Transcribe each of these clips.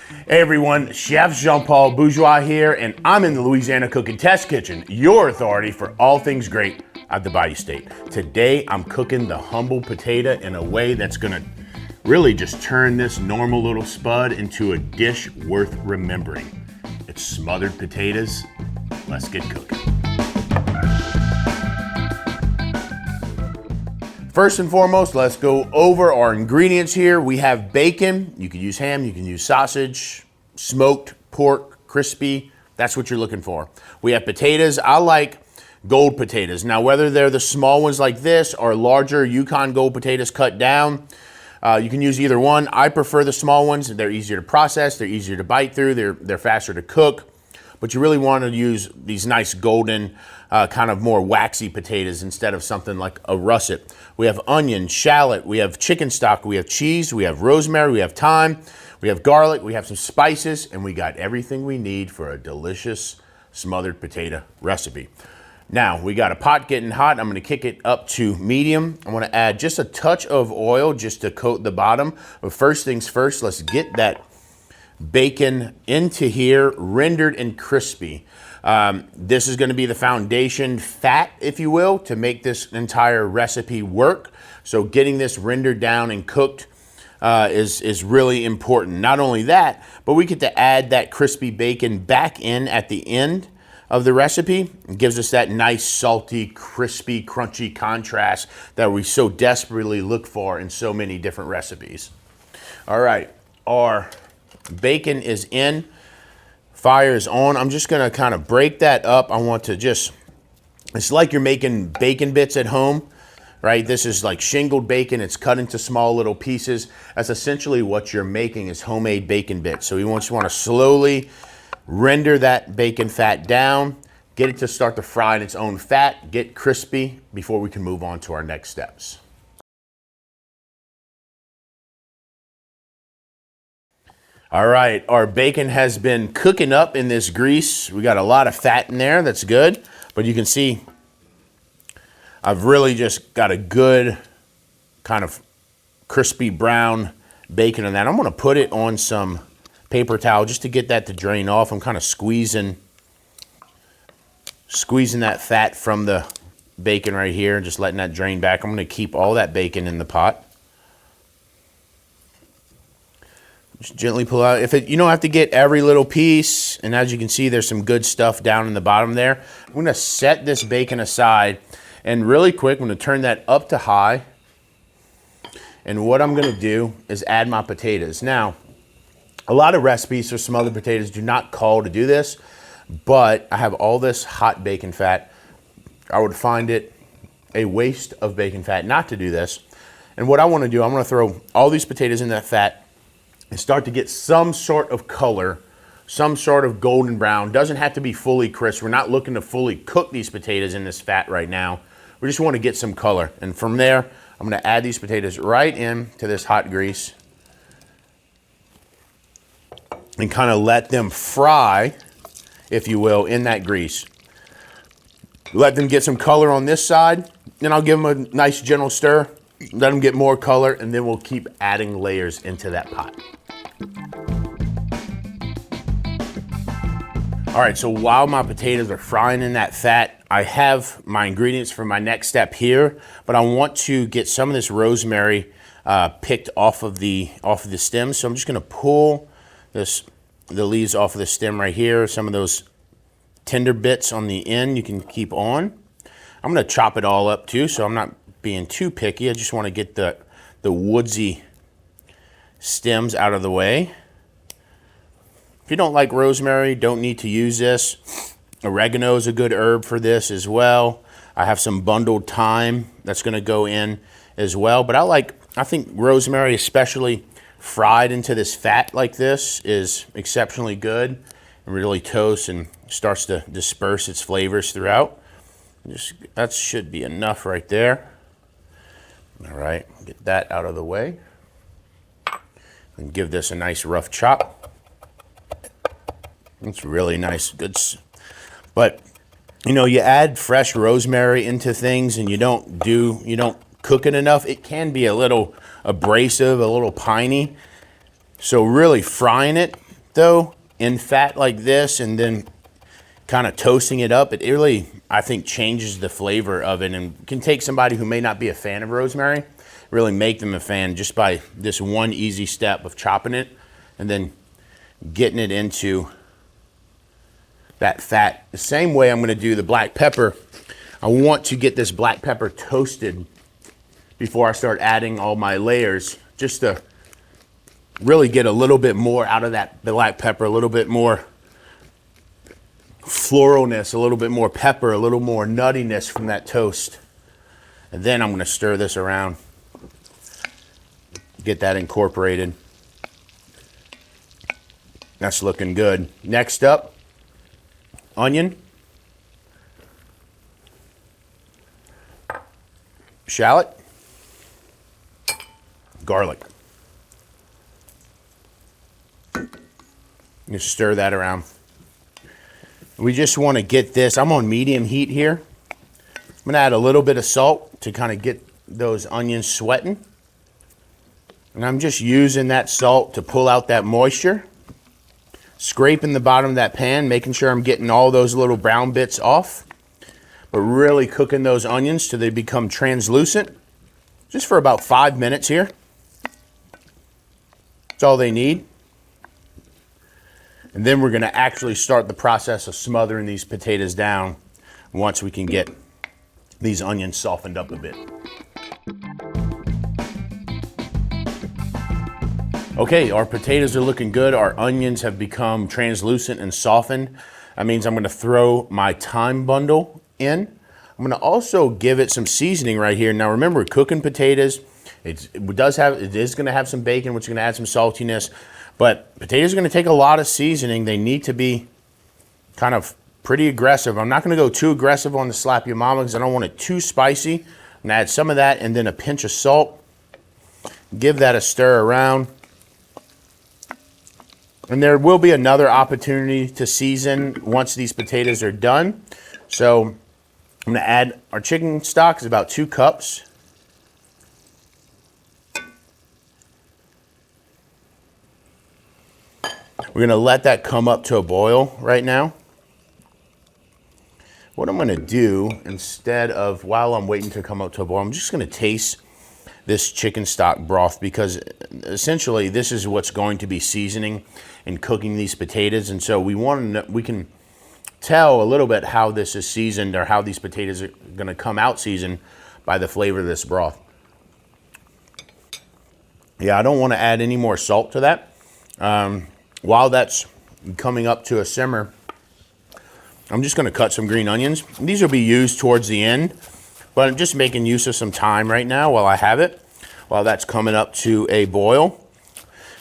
Hey everyone, Chef Jean-Paul Bourgeois here, and I'm in the Louisiana Cooking Test Kitchen, your authority for all things great at the Bayou State. Today, I'm cooking the humble potato in a way that's gonna really just turn this normal little spud into a dish worth remembering. It's smothered potatoes. Let's get cooking. First and foremost, let's go over our ingredients here. We have bacon. You can use ham, you can use sausage, smoked pork, crispy. That's what you're looking for. We have potatoes. I like gold potatoes. Now, whether they're the small ones like this or larger Yukon gold potatoes cut down, you can use either one. I prefer the small ones. They're easier to process. They're easier to bite through. They're faster to cook. But you really want to use these nice golden, kind of more waxy potatoes instead of something like a russet. We have onion, shallot, we have chicken stock, we have cheese, we have rosemary, we have thyme, we have garlic, we have some spices, and we got everything we need for a delicious smothered potato recipe. Now, we got a pot getting hot. I'm going to kick it up to medium. I want to add just a touch of oil just to coat the bottom. But first things first, let's get that bacon into here, rendered and crispy. This is going to be the foundation fat, if you will, to make this entire recipe work. So getting this rendered down and cooked is really important. Not only that, but we get to add that crispy bacon back in at the end of the recipe. It gives us that nice, salty, crispy, crunchy contrast that we so desperately look for in so many different recipes. All right, our bacon is in, fire is on. I'm just gonna kind of break that up. I want to just, it's like you're making bacon bits at home, right? This is like shingled bacon. It's cut into small little pieces. That's essentially what you're making, is homemade bacon bits. So you just want to slowly render that bacon fat down, get it to start to fry in its own fat, get crispy before we can move on to our next steps. All right, our bacon has been cooking up in this grease. We got a lot of fat in there, that's good. But you can see I've really just got a good kind of crispy brown bacon on that. I'm gonna put it on some paper towel just to get that to drain off. I'm kind of squeezing that fat from the bacon right here and just letting that drain back. I'm gonna keep all that bacon in the pot. Just gently pull out. You don't have to get every little piece, and as you can see, there's some good stuff down in the bottom there. I'm gonna set this bacon aside, and really quick, I'm gonna turn that up to high, and what I'm gonna do is add my potatoes. Now, a lot of recipes for smothered potatoes do not call to do this, but I have all this hot bacon fat. I would find it a waste of bacon fat not to do this. And what I wanna do, I'm gonna throw all these potatoes in that fat and start to get some sort of color, some sort of golden brown. Doesn't have to be fully crisp. We're not looking to fully cook these potatoes in this fat right now. We just want to get some color. And from there, I'm going to add these potatoes right into this hot grease and kind of let them fry, if you will, in that grease. Let them get some color on this side, then I'll give them a nice gentle stir. Let them get more color, and then we'll keep adding layers into that pot. All right, so while my potatoes are frying in that fat, I have my ingredients for my next step here, but I want to get some of this rosemary picked off of the stem. So I'm just gonna pull the leaves off of the stem right here. Some of those tender bits on the end you can keep on. I'm gonna chop it all up too, so I'm not being too picky. I just want to get the woodsy stems out of the way. If you don't like rosemary, don't need to use this. Oregano is a good herb for this as well. I have some bundled thyme that's going to go in as well. But I think rosemary, especially fried into this fat like this, is exceptionally good and really toasts and starts to disperse its flavors throughout. That should be enough right there. All right, get that out of the way and give this a nice rough chop. It's really nice, good. But you know, you add fresh rosemary into things and you don't cook it enough, it can be a little abrasive, a little piney. So really frying it though in fat like this and then kind of toasting it up, it really, I think, changes the flavor of it and can take somebody who may not be a fan of rosemary, really make them a fan just by this one easy step of chopping it and then getting it into that fat. The same way I'm going to do the black pepper. I want to get this black pepper toasted before I start adding all my layers, just to really get a little bit more out of that black pepper, a little bit more floralness, a little bit more pepper, a little more nuttiness from that toast. And then I'm going to stir this around, get that incorporated. That's looking good. Next up, onion, shallot, garlic. You stir that around. We just want to get this, I'm on medium heat here. I'm going to add a little bit of salt to kind of get those onions sweating. And I'm just using that salt to pull out that moisture. Scraping the bottom of that pan, making sure I'm getting all those little brown bits off. But really cooking those onions till they become translucent. Just for about 5 minutes here. That's all they need. And then we're going to actually start the process of smothering these potatoes down once we can get these onions softened up a bit. Okay, our potatoes are looking good. Our onions have become translucent and softened. That means I'm going to throw my thyme bundle in. I'm going to also give it some seasoning right here. Now remember, cooking potatoes, it is going to have some bacon, which is going to add some saltiness. But potatoes are going to take a lot of seasoning. They need to be kind of pretty aggressive. I'm not going to go too aggressive on the slap your mama because I don't want it too spicy. I'm going to add some of that and then a pinch of salt. Give that a stir around. And there will be another opportunity to season once these potatoes are done. So I'm going to add our chicken stock, is about 2 cups. We're going to let that come up to a boil right now. What I'm going to do, instead of, while I'm waiting to come up to a boil, I'm just going to taste this chicken stock broth, because essentially this is what's going to be seasoning and cooking these potatoes. And so we can tell a little bit how this is seasoned, or how these potatoes are going to come out seasoned, by the flavor of this broth. Yeah, I don't want to add any more salt to that. While that's coming up to a simmer, I'm just going to cut some green onions. These will be used towards the end, but I'm just making use of some time right now while I have it, while that's coming up to a boil.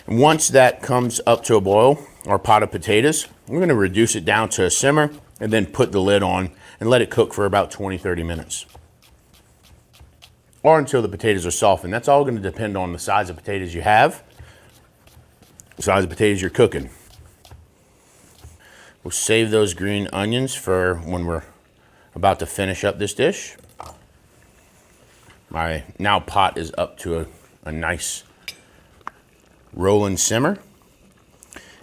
And once that comes up to a boil, our pot of potatoes, we're going to reduce it down to a simmer and then put the lid on and let it cook for about 20-30 minutes. Or until the potatoes are softened. That's all going to depend on the size of potatoes you have, the size of potatoes you're cooking. We'll save those green onions for when we're about to finish up this dish. My now pot is up to a nice rolling simmer.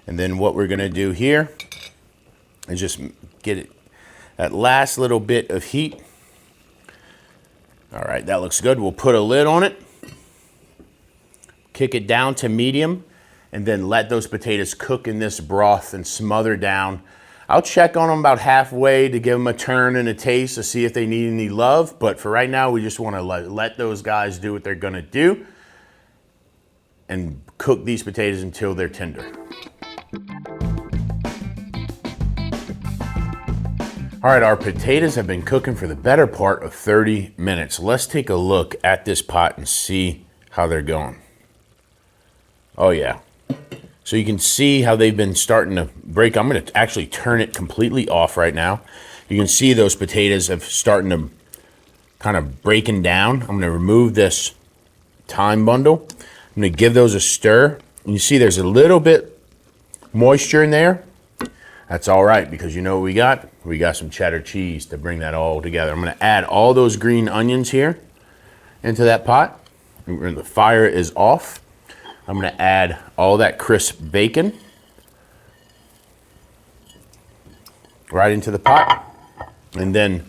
And then what we're going to do here is just get it that last little bit of heat. All right, that looks good. We'll put a lid on it, kick it down to medium, and then let those potatoes cook in this broth and smother down. I'll check on them about halfway to give them a turn and a taste to see if they need any love. But for right now, we just want to let those guys do what they're going to do and cook these potatoes until they're tender. All right, our potatoes have been cooking for the better part of 30 minutes. Let's take a look at this pot and see how they're going. Oh yeah. So you can see how they've been starting to break. I'm going to actually turn it completely off right now. You can see those potatoes have starting to kind of breaking down. I'm going to remove this thyme bundle. I'm going to give those a stir. And you see there's a little bit moisture in there. That's all right, because you know what we got? We got some cheddar cheese to bring that all together. I'm going to add all those green onions here into that pot. The fire is off. I'm going to add all that crisp bacon. right into the pot. And then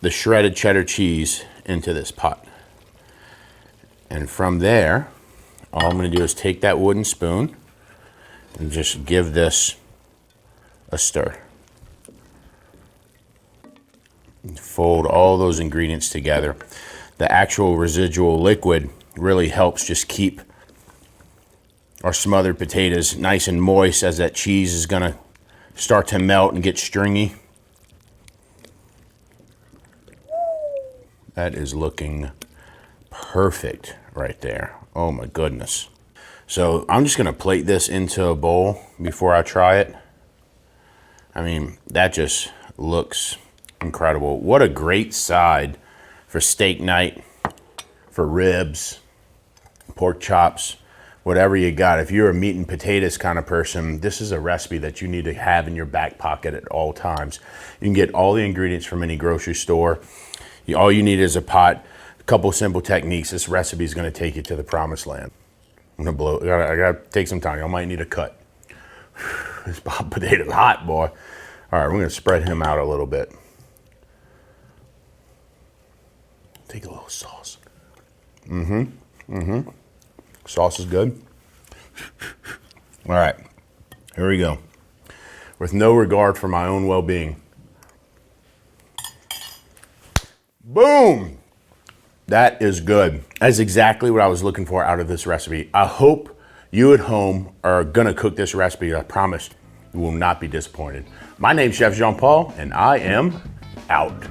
the shredded cheddar cheese into this pot. And from there, all I'm gonna do is take that wooden spoon and just give this a stir. Fold all those ingredients together. The actual residual liquid really helps just keep our smothered potatoes nice and moist as that cheese is gonna start to melt and get stringy. That is looking perfect right there. Oh my goodness. So I'm just gonna plate this into a bowl before I try it. I mean, that just looks incredible. What a great side for steak night, for ribs, pork chops, whatever you got. If you're a meat and potatoes kind of person, this is a recipe that you need to have in your back pocket at all times. You can get all the ingredients from any grocery store. All you need is a pot, a couple simple techniques. This recipe is gonna take you to the promised land. I'm gonna blow, I gotta take some time. Y'all might need a cut. This potato's hot, boy. All right, we're gonna spread him out a little bit. Take a little sauce. Sauce is good. All right, here we go. With no regard for my own well-being. Boom! That is good. That's exactly what I was looking for out of this recipe. I hope you at home are gonna cook this recipe. I promise you will not be disappointed. My name's Chef Jean Paul, and I am out.